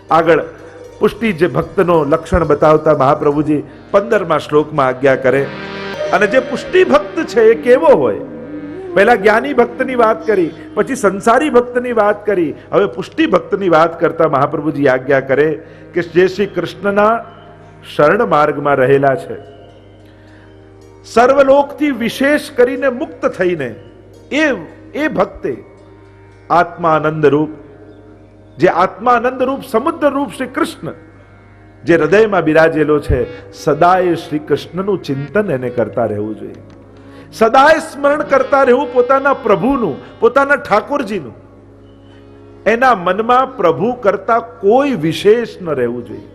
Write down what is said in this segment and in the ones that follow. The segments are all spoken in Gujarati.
આગળ પુષ્ટિ જે ભક્તનો લક્ષણ બતાવતા મહાપ્રભુજી 15મા શ્લોકમાં આજ્ઞા કરે. અને જે પુષ્ટિ ભક્ત છે એ કેવો હોય? પહેલા જ્ઞાની ભક્તની વાત કરી, પછી સંસારી ભક્તની વાત કરી, હવે પુષ્ટિ ભક્તની વાત કરતા મહાપ્રભુજી આજ્ઞા કરે કે જે શ્રી કૃષ્ણના શરણ માર્ગમાં રહેલા છે, સર્વલોકથી વિશેષ કરીને મુક્ત થઈને એ ભક્તે આત્માનંદ રૂપ, જે આત્માનંદ રૂપ સમુદ્ર રૂપ શ્રી કૃષ્ણ જે હૃદયમાં બિરાજેલો છે, સદાય શ્રી કૃષ્ણનું ચિંતન એને કરતા રહેવું જોઈએ. સદાય સ્મરણ કરતા રહેવું પોતાના પ્રભુનું, પોતાના ઠાકોરજીનું. એના મનમાં પ્રભુ કરતા કોઈ વિશેષ ન રહેવું જોઈએ.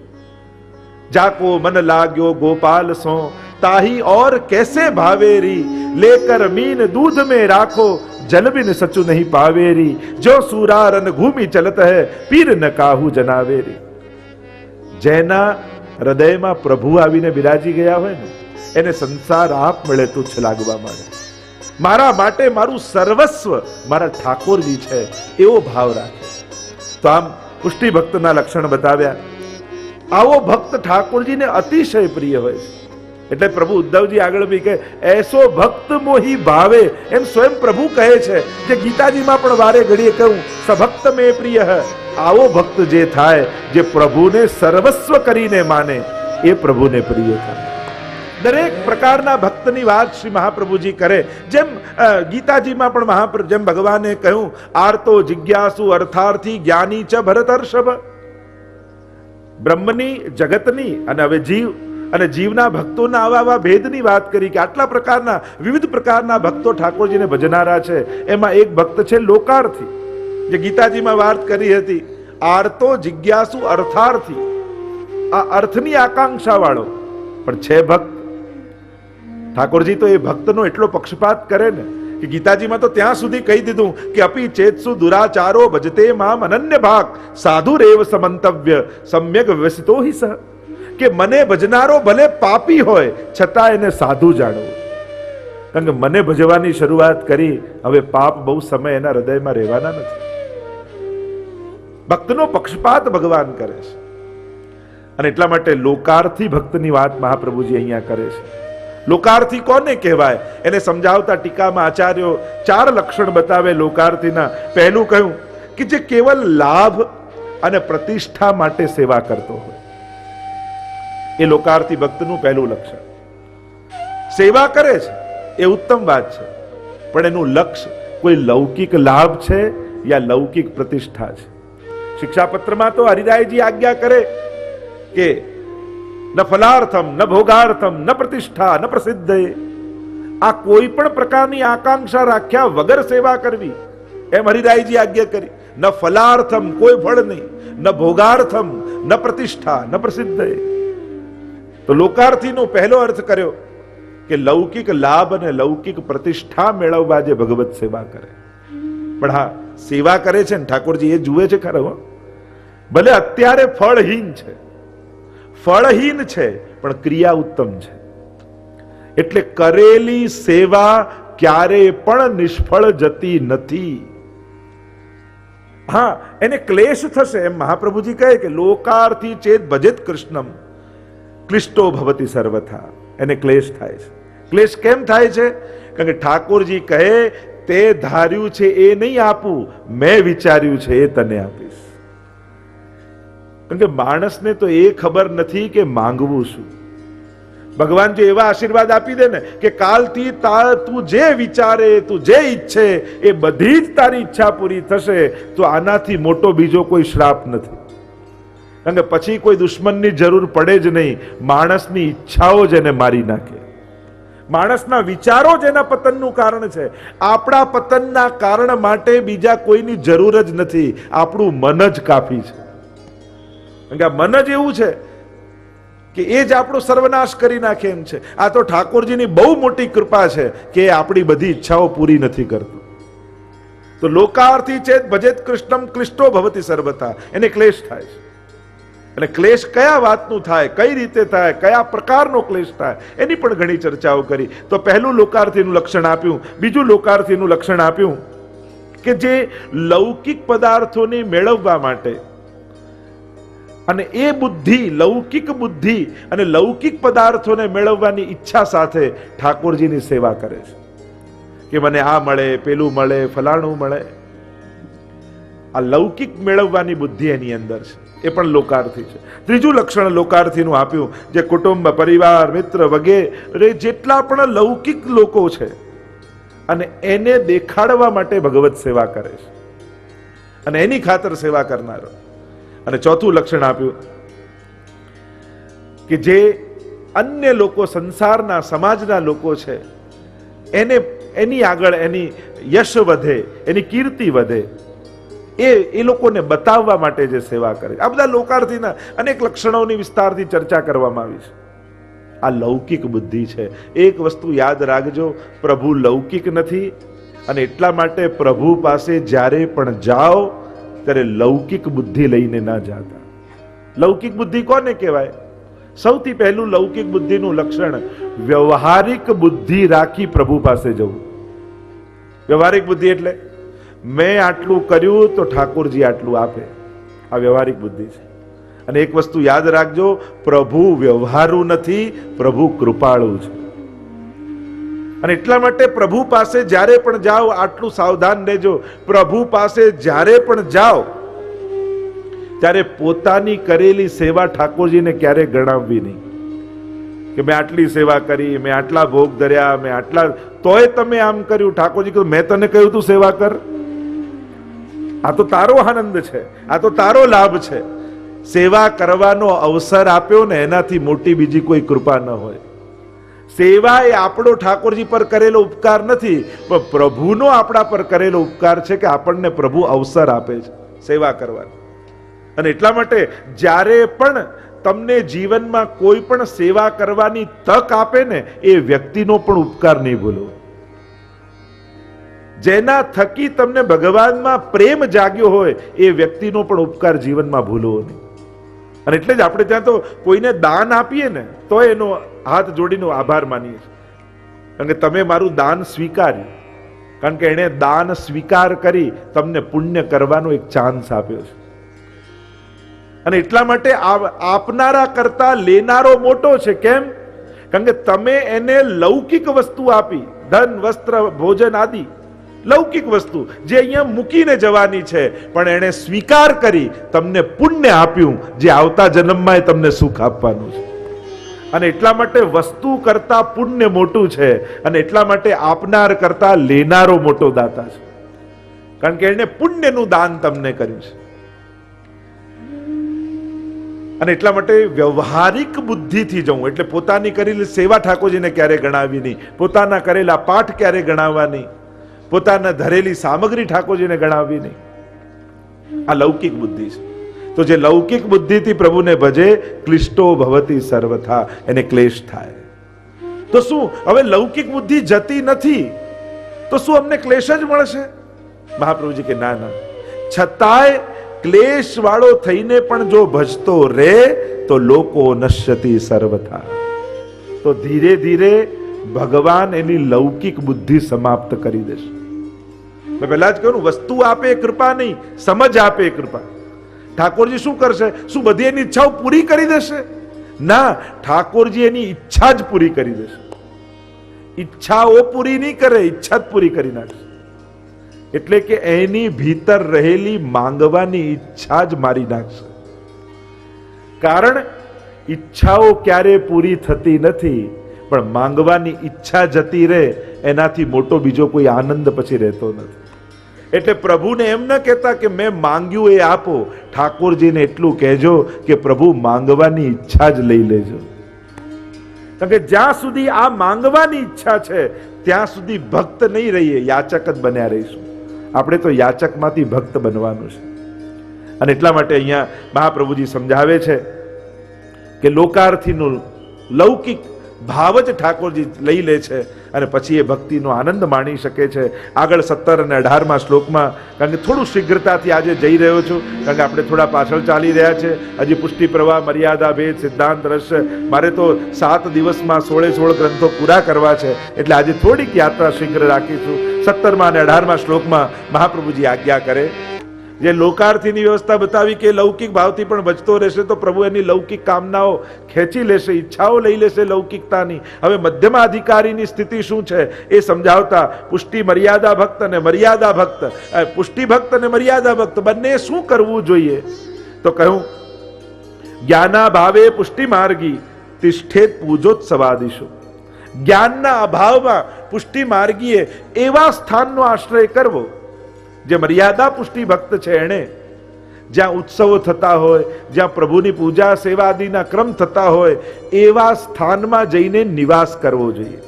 જાકો મન લાગ્યો ગોપાલ સો, તાહી और कैसे भावेरी, लेकर मीन दूध में राखो, जल बिन सचु नहीं पावेरी, जो सूरारन घूमी चलत है, पीर न काहू जनावेरी. જેના હૃદયમાં પ્રભુ આવીને બિરાજી ગયા હોય ને, એને સંસાર આપ મળે તુચ્છ લાગવા માંડે. મારા માટે મારું સર્વસ્વ મારા ઠાકોરજી છે એવો ભાવ રાખે. તો આમ પુષ્ટિ ભક્તના લક્ષણ બતાવ્યા. આવો ભક્ત ઠાકોરજીને અતિશય પ્રિય હોય છે. એટલે પ્રભુ ઉદ્ધવજી આગળ બી કહે, એસો ભક્ત મોહી ભાવે, એમ સ્વયં પ્રભુ કહે છે, જે ગીતાજીમાં પણ વારે ઘડીએ કહું, સભક્ત મે પ્રિય. આવો ભક્ત જે થાય, જે પ્રભુને સર્વસ્વ કરીને માને, એ પ્રભુને પ્રિય થાય. દરેક પ્રકારના ભક્તની વાત શ્રી મહાપ્રભુજી કરે. જેમ ગીતાજીમાં પણ જેમ ભગવાને કહ્યું, આર્તો જિજ્ઞાસુ અર્થાર્થી જ્ઞાની ચ ભરતર્ષભ. બ્રહ્મની, જગતની અને હવે જીવ અને જીવના ભક્તોના આવા ભેદની વાત કરી કે આટલા પ્રકારના વિવિધ પ્રકારના ભક્તો ઠાકોરજીને ભજનારા છે. એમાં એક ભક્ત છે લોકાર્થી, જે ગીતાજીમાં વાત કરી હતી. આર્તો જિજ્ઞાસુ અર્થાર્થી, આ અર્થની આકાંક્ષા વાળો પણ છે ભક્ત. ઠાકોરજી તો એ ભક્તનો એટલો પક્ષપાત કરે ને કે ગીતાજીમાં તો ત્યાં સુધી કહી દીધું કે અપી ચેતસુ દુરાચારો ભજતે મામ અનન્ય ભાગ, સાધુ રેવ સમંતવ્ય સમ્યક વ્યવસિતો હિ સહ. કે મને ભજનારો ભલે પાપી હોય છતાં એને સાધુ જાણવું. કારણ કે મને ભજવાની શરૂઆત કરી, હવે પાપ બહુ સમય એના હૃદયમાં રહેવાના નથી. ભક્તનો પક્ષપાત ભગવાન કરે છે. અને એટલા માટે લોકાર્થી ભક્તની વાત મહાપ્રભુજી અહીંયા કરે છે. લોકાર્થી કોને કહેવાય એને સમજાવતા ટીકામાં આચાર્યો 4 લક્ષણ બતાવે લોકાર્થીના. પહેલું કહ્યું કે જે કેવલ લાભ અને પ્રતિષ્ઠા માટે સેવા કરતો હોય, એ લોકાર્થી ભક્તનું પહેલું લક્ષણ. સેવા કરે છે એ ઉત્તમ વાત છે, પણ એનું લક્ષ્ય કોઈ લૌકિક લાભ છે યા લૌકિક પ્રતિષ્ઠા છે. શિક્ષાપત્રમાં તો હરિરાયજી આજ્ઞા કરે કે ન ફલાર્થમ ન ભોગાર્થમ ન પ્રતિષ્ઠા ન પ્રસિદ્ધ. આ કોઈ પણ પ્રકારની આકાંક્ષા રાખ્યા વગર સેવા કરવી, એમ હરિરાયજી આજ્ઞા કરી. ન ફલાર્થમ, કોઈ ફળ નહીં, ન ભોગાર્થમ ન પ્રતિષ્ઠા ન પ્રસિદ્ધ. તો લોકાર્થીનો પહેલો અર્થ કર્યો કે લૌકિક લાભ અને લૌકિક પ્રતિષ્ઠા મેળવવા જે ભગવત સેવા કરે. પણ હા, સેવા કરે છે ને ઠાકોરજી એ જુએ છે ખરો. ભલે અત્યારે ફળહીન છે, ફળહીન છે, પણ ક્રિયા ઉત્તમ છે. એટલે કરેલી સેવા ક્યારે પણ નિષ્ફળ જતી નથી. હા, એને ક્લેશ થશે, એમ મહાપ્રભુજી કહે કે લોકાર્થી ચેત ભજેત કૃષ્ણમ ક્લિષ્ટો ભવતી સર્વથા. એને ક્લેશ થાય છે. ક્લેશ કેમ થાય છે? કારણ કે ઠાકોરજી કહે તે ધાર્યું છે એ નહીં આપું, મેં વિચાર્યું છે એ તને આપીશ. કારણ કે માણસને તો એ ખબર નથી કે માંગવું શું. ભગવાન જો એવા આશીર્વાદ આપી દે ને કે કાલથી તું જે વિચારે, તું જે ઈચ્છે એ બધી જ તારી ઈચ્છા પૂરી થશે, તો આનાથી મોટો બીજો કોઈ શ્રાપ નથી. કારણ કે પછી કોઈ દુશ્મનની જરૂર પડે જ નહીં. માણસની ઈચ્છાઓ જ એને મારી નાખે. માણસના વિચારો જ એના પતનનું કારણ છે. આપણા પતનના કારણ માટે બીજા કોઈની જરૂર જ નથી. આપણું મન જ કાફી છે. કારણ કે આ મન જ એવું છે કે એ જ આપણો સર્વનાશ કરી નાખે એમ છે. આ તો ઠાકોરજીની બહુ મોટી કૃપા છે કે આપણી બધી ઈચ્છાઓ પૂરી નથી કરતું. તો લોકાર્થી ચેત ભજેત કૃષ્ણમ ક્લિષ્ટો ભવતી સર્વથા. એને ક્લેશ થાય છે. અને ક્લેશ કયા વાતનું થાય, કઈ રીતે થાય, કયા પ્રકારનો ક્લેશ થાય, એની પણ ઘણી ચર્ચાઓ કરી. તો પહેલું લોકાર્થીનું લક્ષણ આપ્યું. બીજું લોકાર્થીનું લક્ષણ આપ્યું કે જે લૌકિક પદાર્થોને મેળવવા માટે અને એ બુદ્ધિ, લૌકિક બુદ્ધિ અને લૌકિક પદાર્થોને મેળવવાની ઈચ્છા સાથે ઠાકોરજીની સેવા કરે છે કે મને આ મળે, પેલું મળે, ફલાણું મળે. આ લૌકિક મેળવવાની બુદ્ધિ એની અંદર છે, એ પણ લોકાર્થી છે. ત્રીજું લક્ષણ લોકાર્થીનું આપ્યું, જે કુટુંબ, પરિવાર, મિત્ર વગેરે જેટલા પણ લૌકિક લોકો છે અને એને દેખાડવા માટે ભગવત સેવા કરે છે અને એની ખાતર સેવા કરનારો. અને ચોથું લક્ષણ આપ્યું કે જે અન્ય લોકો, સંસારના, સમાજના લોકો છે, એને એની આગળ એની યશ વધે, એની કીર્તિ વધે, એ લોકોને બતાવવા માટે જે સેવા કરે. આ બધા લોકાર્થીના અનેક લક્ષણોની વિસ્તારથી ચર્ચા કરવામાં આવી છે. આ લૌકિક બુદ્ધિ છે. એક વસ્તુ યાદ રાખજો, પ્રભુ લૌકિક નથી અને એટલા માટે પ્રભુ પાસે જ્યારે પણ જાઓ ત્યારે લૌકિક બુદ્ધિ લઈને ના જાતા. લૌકિક બુદ્ધિ કોને કહેવાય? સૌથી પહેલું લૌકિક બુદ્ધિનું લક્ષણ વ્યવહારિક બુદ્ધિ રાખી પ્રભુ પાસે જવું. વ્યવહારિક બુદ્ધિ એટલે મેં આટલું કર્યું તો ઠાકોરજી આટલું આપે. આ વ્યવહારિક બુદ્ધિ છે. અને એક વસ્તુ યાદ રાખજો, પ્રભુ વ્યવહારુ નથી, પ્રભુ કૃપાળુ છે. અને એટલા માટે પ્રભુ પાસે જ્યારે પણ જાઓ આટલું સાવધાન રહેજો, પ્રભુ પાસે જ્યારે પણ જાઓ ત્યારે પોતાની કરેલી સેવા ઠાકોરજીને ક્યારે ગણાવવી નહીં કે મેં આટલી સેવા કરી, મેં આટલા ભોગ ધર્યા, મેં આટલા, તોય તમે આમ કર્યું. ઠાકોરજી કહ્યું મેં તને કહ્યું તું સેવા કર, આ તો તારો આનંદ છે, આ તો તારો લાભ છે. સેવા કરવાનો અવસર આપ્યો ને એનાથી મોટી બીજી કોઈ કૃપા ન હોય. સેવા એ આપણો ઠાકોરજી પર કરેલો ઉપકાર નથી, પણ પ્રભુનો આપણા પર કરેલો ઉપકાર છે કે આપણને પ્રભુ અવસર આપે છે સેવા કરવાનો. અને એટલા માટે જ્યારે પણ તમને જીવનમાં કોઈ પણ સેવા કરવાની તક આપે ને, એ વ્યક્તિનો પણ ઉપકાર નહીં ભૂલો. જેના થકી તમને ભગવાનમાં પ્રેમ જાગ્યો હોય એ વ્યક્તિનો પણ ઉપકાર જીવનમાં ભૂલવો નહીં. અને એટલે જ આપણે ત્યાં તો કોઈને દાન આપીએ ને તો એનો હાથ જોડીનો આભાર માનીએ છીએ, કારણ કે તમે મારું દાન સ્વીકાર્યું, કારણ કે એણે દાન સ્વીકાર કરી તમને પુણ્ય કરવાનો એક ચાન્સ આપ્યો છે. અને એટલા માટે આપનારા કરતા લેનારો મોટો છે. કેમ? કારણ કે તમે એને લૌકિક વસ્તુ આપી, ધન, વસ્ત્ર, ભોજન આદિ લૌકિક વસ્તુ જે અહીંયા મૂકીને જવાની છે, પણ એણે સ્વીકાર કરી તમને પુણ્ય આપ્યું જે આવતા જન્મમાં તમને સુખ આપવાનું છે. અને એટલા માટે વસ્તુ કરતા પુણ્ય મોટું છે અને એટલા માટે આપનાર કરતા લેનારો મોટો દાતા છે, કારણ કે એણે પુણ્યનું દાન તમને કર્યું છે. અને એટલા માટે વ્યવહારિક બુદ્ધિથી જવું એટલે પોતાની કરેલી સેવા ઠાકોરજીને ક્યારે ગણાવી નહીં, પોતાના કરેલા પાઠ ક્યારે ગણાવવા નહીં, પોતાના ધરેલી સામગ્રી ઠાકોરજીને ગણાવવી નહીં. આ લૌકિક બુદ્ધિ છે. તો જે લૌકિક બુદ્ધિથી પ્રભુને ભજે, ક્લિષ્ટો ભવતી સર્વથા, એને ક્લેશ થાય. તો શું હવે લૌકિક બુદ્ધિ જતી નથી તો શું અમને ક્લેશ જ મળશે? મહાપ્રભુજી કે ના ના, છતાંય ક્લેશ વાળો થઈને પણ જો ભજતો રે તો લોકો નશ્યતિ સર્વથા. તો ધીરે ધીરે ભગવાન એની લૌકિક બુદ્ધિ સમાપ્ત કરી દેશે. મેં પહેલા જ કહ્યું, વસ્તુ આપે કૃપા નહીં, સમજ આપે કૃપા. ઠાકોરજી શું કરશે? શું બધી એની ઈચ્છાઓ પૂરી કરી દેશે? ના, ઠાકોરજી એની ઈચ્છા જ પૂરી કરી દેશે. ઈચ્છાઓ પૂરી નહીં કરે, ઈચ્છા જ પૂરી કરી નાખશે. એટલે કે એની ભીતર રહેલી માંગવાની ઈચ્છા જ મારી નાખશે. કારણ ઈચ્છાઓ ક્યારે પૂરી થતી નથી, પણ માંગવાની ઈચ્છા જતી રહે એનાથી મોટો બીજો કોઈ આનંદ પછી રહેતો નથી. એટલે પ્રભુને એમ ન કહેતા કે મેં માંગ્યું એ આપો, ઠાકોરજીને એટલું કહેજો કે પ્રભુ માંગવાની ઈચ્છા જ લઈ લેજો. કારણ કે જ્યાં સુધી આ માંગવાની ઈચ્છા છે ત્યાં સુધી ભક્ત નહીં રહીએ, યાચક જ બન્યા રહીશું. આપણે તો યાચકમાંથી ભક્ત બનવાનું છે. અને એટલા માટે અહીંયા મહાપ્રભુજી સમજાવે છે કે લોકાર્થીનું લૌકિક ભાવ જ ઠાકોરજી લઈ લે છે અને પછી એ ભક્તિનો આનંદ માણી શકે છે. આગળ 17 અને 18માં શ્લોકમાં, કારણ કે થોડું શીઘ્રતાથી આજે જઈ રહ્યો છું, કારણ કે આપણે થોડા પાછળ ચાલી રહ્યા છે. હજી પુષ્ટિ પ્રવાહ, મર્યાદા ભેદ, સિદ્ધાંત રહસ્ય, મારે તો 7 દિવસમાં 16 ગ્રંથો પૂરા કરવા છે. એટલે આજે થોડીક યાત્રા શીઘ્ર રાખીશું. 17માં અને 18માં શ્લોકમાં મહાપ્રભુજી આજ્ઞા કરે, જે લોકાર્થીની વ્યવસ્થા બતાવી કે લૌકિક ભાવથી પણ બચતો રહેશે તો પ્રભુ એની લૌકિક કામનાઓ ખેંચી લેશે, ઈચ્છાઓ લઈ લેશે લૌકિકતાની. હવે મધ્યમાધિકારીની સ્થિતિ શું છે એ સમજાવતા પુષ્ટિ મર્યાદા ભક્ત અને મર્યાદા ભક્ત, પુષ્ટિ ભક્ત અને મર્યાદા ભક્ત બંને શું કરવું જોઈએ તો કહ્યું જ્ઞાના ભાવે પુષ્ટિ માર્ગી તિષ્ઠેત પૂજોત્સવાદિશુ. જ્ઞાનના અભાવમાં પુષ્ટિ માર્ગીએ એવા સ્થાનનો આશ્રય કરવો જે મર્યાદા પુષ્ટિ ભક્ત છે એણે જ્યાં ઉત્સવો થતા હોય, જ્યાં પ્રભુની પૂજા સેવા આદિના ક્રમ થતા હોય એવા સ્થાનમાં જઈને નિવાસ કરવો જોઈએ.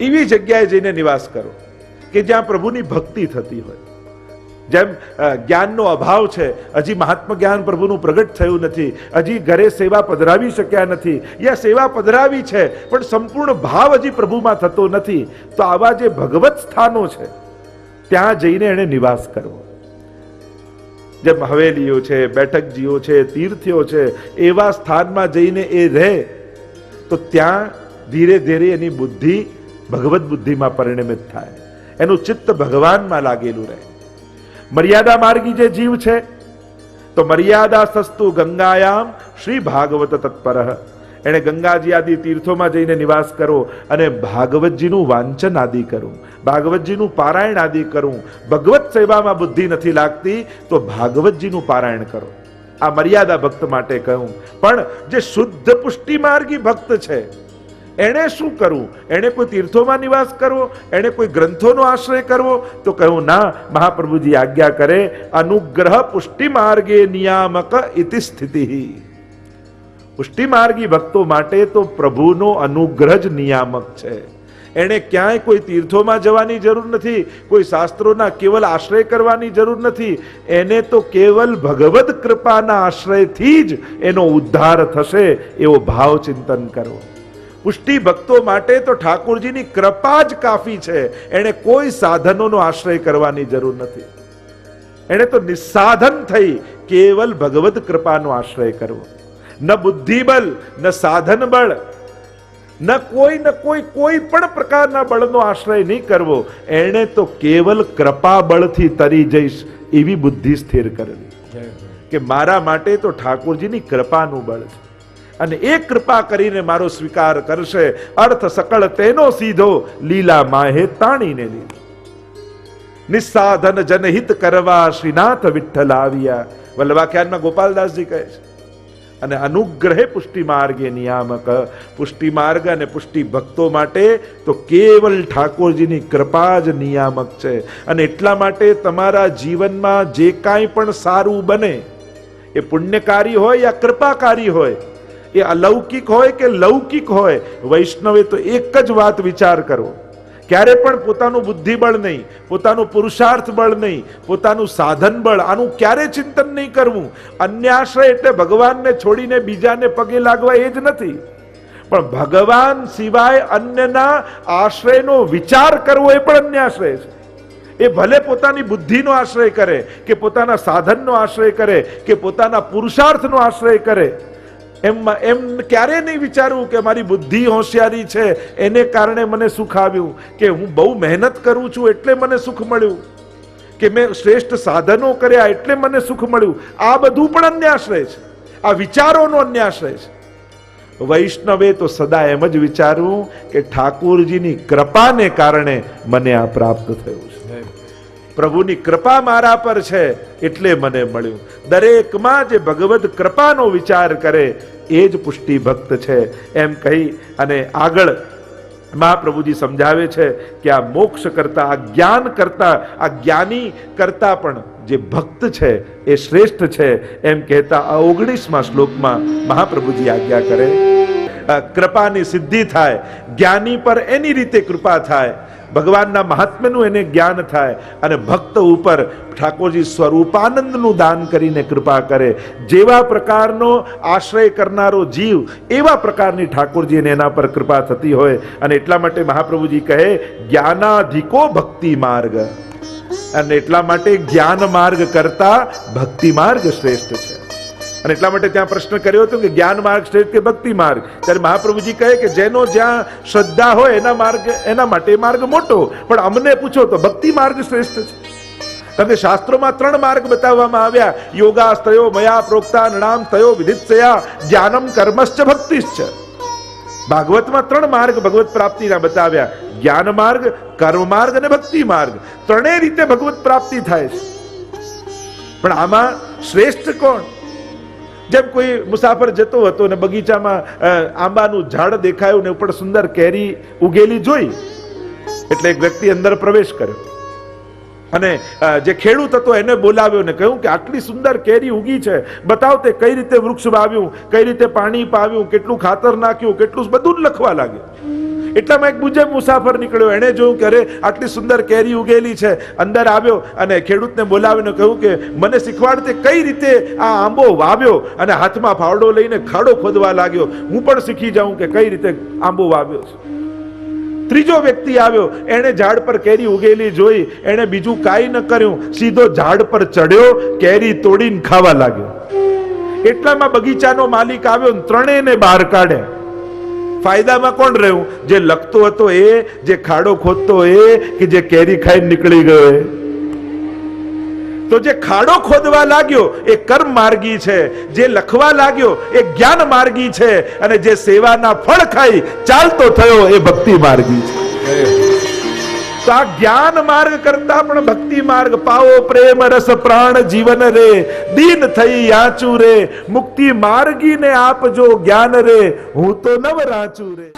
એવી જગ્યાએ જઈને નિવાસ કરો કે જ્યાં પ્રભુની ભક્તિ થતી હોય. જેમ જ્ઞાનનો અભાવ છે, હજી મહાત્મ જ્ઞાન પ્રભુનું પ્રગટ થયું નથી, હજી ઘરે સેવા પધરાવી શક્યા નથી, યા સેવા પધરાવી છે પણ સંપૂર્ણ ભાવ હજી પ્રભુમાં થતો નથી, તો આવા જે ભગવત સ્થાનો છે ત્યાં જઈને એને નિવાસ કરવો. જેમ હવેલીઓ છે, બેઠકજીઓ છે, તીર્થો છે, એવા સ્થાનમાં જઈને એ રહે તો ત્યાં ધીરે ધીરે એની બુદ્ધિ ભગવત બુદ્ધિમાં પરિણમિત થાય, એનું ચિત્ત ભગવાનમાં લાગેલું રહે. મર્યાદા માર્ગી જે જીવ છે તો મર્યાદા સસ્તુ ગંગાયામ શ્રી ભાગવત તત્પર. એને ગંગાજી આદિ તીર્થોમાં જઈને નિવાસ કરો અને ભાગવતજીનું વાંચન આદિ કરું, ભાગવતજીનું પારાયણ આદિ કરું. ભગવત સેવામાં બુદ્ધિ નથી લાગતી તો ભાગવતજીનું પારાયણ કરો. આ મર્યાદા ભક્ત માટે કહ્યું. પણ જે શુદ્ધ પુષ્ટિ માર્ગી ભક્ત છે એણે શું કરવું? એણે કોઈ તીર્થોમાં નિવાસ કરવો, એણે કોઈ ગ્રંથોનો આશ્રય કરવો? તો કહ્યું ના, મહાપ્રભુજી આજ્ઞા કરે અનુગ્રહ પુષ્ટિ માર્ગે નિયામક ઇતિ સ્થિતિ. પુષ્ટિ માર્ગી ભક્તો માટે તો પ્રભુનો અનુગ્રહ જ નિયામક છે. એને ક્યાંય કોઈ તીર્થોમાં જવાની જરૂર નથી, કોઈ શાસ્ત્રોના કેવલ આશ્રય કરવાની જરૂર નથી. એને તો કેવલ ભગવદ કૃપાના આશ્રયથી જ એનો ઉદ્ધાર થશે એવો ભાવ ચિંતન કરો. પુષ્ટિ ભક્તો માટે તો ઠાકોરજીની કૃપા જ કાફી છે. એને કોઈ સાધનોનો આશ્રય કરવાની જરૂર નથી. એને તો નિસ્સાધન થઈ કેવલ ભગવદ કૃપાનો આશ્રય કરવો. ન બુદ્ધિબળ, ન સાધન બળ, ન કોઈ પણ પ્રકારના બળનો આશ્રય નહીં કરવો. એણે તો કેવલ કૃપા બળથી તરી જઈશ એવી બુદ્ધિ સ્થિર કરવી કે મારા માટે તો ઠાકોરજીની કૃપાનું બળ છે અને એ કૃપા કરીને મારો સ્વીકાર કરશે. અર્થ સકળ તેનો સીધો લીલા માહે તાણીને લીધો. નિસ્સાધન જનહિત કરવા શ્રીનાથ વિઠ્ઠલ આવ્યા. વલ્લભાખ્યાનમાં ગોપાલદાસજી કહે છે. અને અનુગ્રહે પુષ્ટિ માર્ગે નિયામક. પુષ્ટિ માર્ગ અને પુષ્ટિ ભક્તો માટે તો કેવલ ઠાકોરજીની કૃપા જ નિયામક છે. અને એટલા માટે તમારા જીવનમાં જે કાંઈ પણ સારું બને એ પુણ્યકારી હોય યા કૃપાકારી હોય, એ અલૌકિક હોય કે લૌકિક હોય, વૈષ્ણવે તો એક જ વાત વિચાર કરો, ક્યારે પણ પોતાનું બુદ્ધિબળ નહીં, પોતાનું પુરુષાર્થ બળ નહીં, પોતાનું સાધન બળ, આનું ક્યારે ચિંતન નહીં કરવું. અન્યાશ્રય એટલે ભગવાનને છોડીને બીજાને પગે લાગવા એ જ નથી, પણ ભગવાન સિવાય અન્યના આશ્રયનો વિચાર કરવો એ પણ અન્યાશ્રય છે. એ ભલે પોતાની બુદ્ધિનો આશ્રય કરે કે પોતાના સાધનનો આશ્રય કરે કે પોતાના પુરુષાર્થનો આશ્રય કરે, એમ ક્યારે નહીં વિચારવું કે મારી બુદ્ધિ હોશિયારી છે એને કારણે મને સુખ આવ્યું, કે હું બહુ મહેનત કરું છું એટલે મને સુખ મળ્યું, કે મેં શ્રેષ્ઠ સાધનો કર્યા એટલે મને સુખ મળ્યું. આ બધું પણ અન્યાશ્રય છે, આ વિચારોનો અન્યાશ્રય છે. વૈષ્ણવે તો સદા એમ જ વિચારવું કે ઠાકોરજીની કૃપાને કારણે મને આ પ્રાપ્ત થયું છે, પ્રભુની કૃપા મારા પર છે એટલે મને મળ્યું. દરેકમાં જે ભગવદ કૃપાનો વિચાર કરે એ જ પુષ્ટિ ભક્ત છે એમ કહી અને આગળ મહાપ્રભુજી સમજાવે છે કે આ મોક્ષ કરતા, આ જ્ઞાન કરતા, આ જ્ઞાની કરતા પણ જે ભક્ત છે એ શ્રેષ્ઠ છે એમ કહેતા આ 19મા શ્લોકમાં મહાપ્રભુજી આજ્ઞા કરે. કૃપાની સિદ્ધિ થાય, જ્ઞાની પર એની રીતે કૃપા થાય, ભગવાનના મહાત્મ્યનું એને જ્ઞાન થાય અને ભક્ત ઉપર ઠાકોરજી સ્વરૂપાનંદનું દાન કરીને કૃપા કરે. જેવા પ્રકારનો આશ્રય કરનારો જીવ એવા પ્રકારની ઠાકોરજીને એના પર કૃપા થતી હોય. અને એટલા માટે મહાપ્રભુજી કહે જ્ઞાનાધિકો ભક્તિ માર્ગ, અને એટલા માટે જ્ઞાન માર્ગ કરતા ભક્તિ માર્ગ શ્રેષ્ઠ છે. અને એટલા માટે ત્યાં પ્રશ્ન કર્યો હતો કે જ્ઞાન માર્ગ શ્રેષ્ઠ કે ભક્તિ માર્ગ? ત્યારે મહાપ્રભુજી કહે કે જેનો જ્યાં શ્રદ્ધા હોય એના માટે માર્ગ મોટો, પણ અમને પૂછો તો ભક્તિ માર્ગ શ્રેષ્ઠ છે. કારણ કે શાસ્ત્રોમાં 3 માર્ગ બતાવવામાં આવ્યા. યોગાસ્ત્રયો મયા પ્રોક્તા નૃણામ તયો વિધિત્સયા જ્ઞાનમ કર્મશ્ચ ભક્તિશ્ચ. ભાગવતમાં 3 માર્ગ ભગવત પ્રાપ્તિના બતાવ્યા. જ્ઞાન માર્ગ, કર્મ માર્ગ અને ભક્તિ માર્ગ. 3 રીતે ભગવત પ્રાપ્તિ થાય છે. પણ આમાં શ્રેષ્ઠ કોણ? જેમ કોઈ મુસાફર જતો હતો ને બગીચામાં આંબાનું ઝાડ દેખાયું ને ઉપર સુંદર કેરી ઉગેલી જોઈ, એટલે એક વ્યક્તિ અંદર પ્રવેશ કર્યો અને જે ખેડૂત હતો એને બોલાવ્યો ને કહ્યું કે આટલી સુંદર કેરી ઉગી છે, બતાવ તે કઈ રીતે વૃક્ષ વાવ્યું, કઈ રીતે પાણી પાવ્યું, કેટલું ખાતર નાખ્યું, કેટલું બધું જ લખવા લાગ્યું. એટલામાં એક બીજો મુસાફર નીકળ્યો, એને જોયું કે અરે આટલી સુંદર કેરી ઉગેલી છે. અંદર આવ્યો અને ખેડૂતને બોલાવીને કહ્યું કે મને શીખવાડ તે કઈ રીતે આ આંબો વાવ્યો, અને હાથમાં ફાવડો લઈને ખાડો ખોદવા લાગ્યો. હું પણ શીખી જાઉં કે કઈ રીતે આંબો વાવ્યો છે. ત્રીજો વ્યક્તિ આવ્યો, એને ઝાડ પર કેરી ઉગેલી જોઈ, એને બીજું કાંઈ ન કર્યું, સીધો ઝાડ પર ચડ્યો, કેરી તોડીને ખાવા લાગ્યો. એટલામાં બગીચાનો માલિક આવ્યો ને 3ને બહાર કાઢ્યા. ફાયદામાં કોણ રહ્યું? જે લખતો હતો એ, જે ખાડો ખોદતો એ, કે જે કેરી ખાઈને નીકળી ગયો એ? તો જે ખાડો ખોદવા લાગ્યો એ કર્મ માર્ગી છે, જે લખવા લાગ્યો એ જ્ઞાન માર્ગી છે, અને જે સેવાના ફળ ખાઈ ચાલતો થયો એ ભક્તિ માર્ગી છે. તો આ જ્ઞાન માર્ગ કરતા પણ ભક્તિ માર્ગ પાવો પ્રેમ રસ પ્રાણ જીવન રે, દીન થઈ યાચું રે, મુક્તિ માર્ગી ને આપજો જ્ઞાન રે, હું તો નવ રાચું રે.